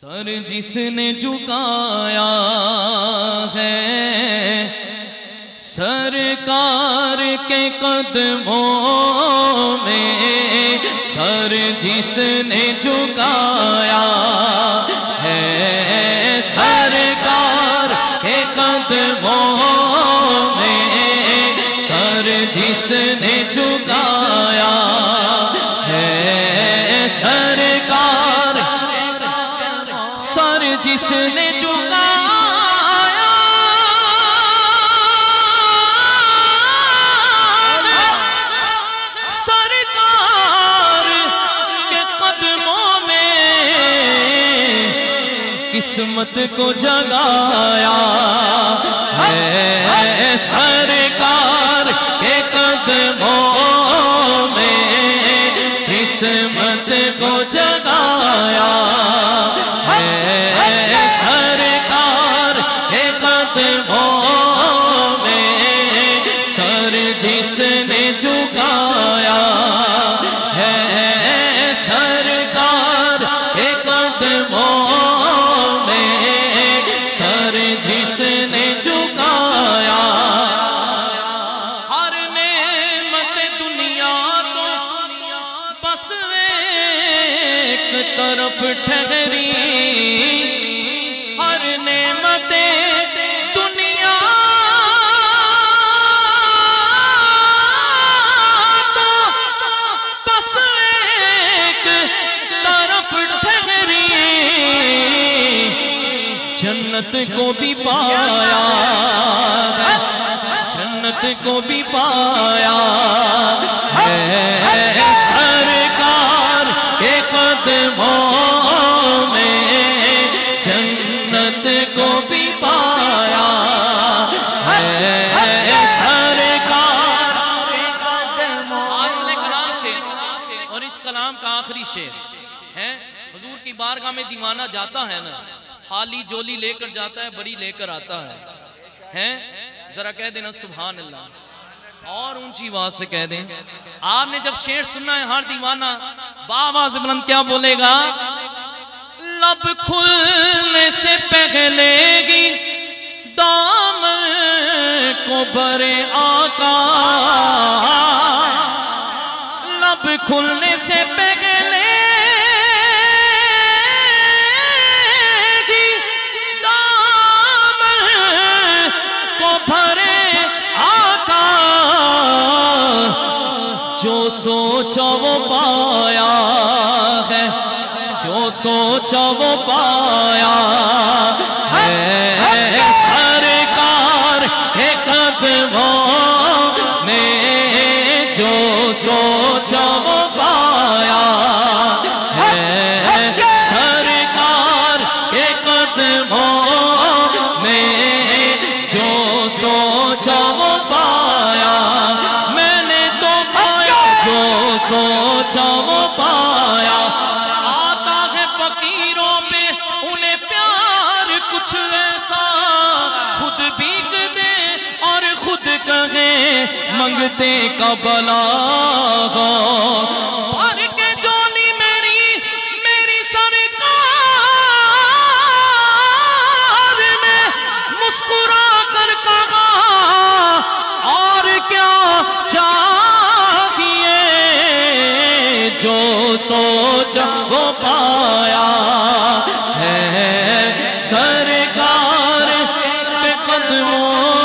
سر جس نے جھکایا ہے سرکار کے قدموں میں، سر جس نے جھکایا ہے سرکار کے قدموں میں، سر جس نے جھکایا ہے سرکار، سر جس نے جھکایا سرکار کے قدموں میں، قسمت کو جگایا ہے سرکار کے قدموں میں، قسمت کو جگایا ہے سرکار کے قدموں میں، سر جس نے جھکایا ہے سرکار کے قدموں میں، سر جس نے جھکایا۔ ہر نعمت دنیا کو بس ایک طرف ٹھہری، ہر نعمت دنیا کو بس ایک طرف ٹھہری، جنت کو بھی پایا ہے، جنت کو بھی پایا ہے سرکار کے قدموں میں، جنت کو بھی پایا ہے سرکار کے قدموں۔ اصل کلام سے اور اس کلام کا آخری شعر ہے، حضور کی بارگاہ میں دیوانہ جاتا ہے نا، خالی جولی لے کر جاتا ہے، بڑی لے کر آتا ہے، ذرا کہہ دینا سبحان اللہ، اور اونچی آواز سے کہہ دیں۔ آپ نے جب شعر سننا ہے ہر دیوانہ بآواز بلند کیا بولے گا؟ لب کھلنے سے پہلے گی دامن کو برے آقا، لب کھلنے سے پہلے گی دامن کو بھرے آقا، جو سوچا وہ پایا ہے، جو سوچا وہ پایا ہے سرکار کے قدموں میں، جو سوچا وہ پایا ہے سرکار کے قدموں میں، جو سوچا وہ پایا، میں نے تو پایا جو سوچا وہ پایا۔ آتا ہے فقیروں پہ انہیں پیار کچھ ایسا، خود بھیگ دے اور خود کہے منگتے کا بلا ہو، بھر کے جولی میری سرکار نے مسکرا کر کہا، اور کیا چاہیے، جو سوچا وہ پایا ہے سرکار کے قدموں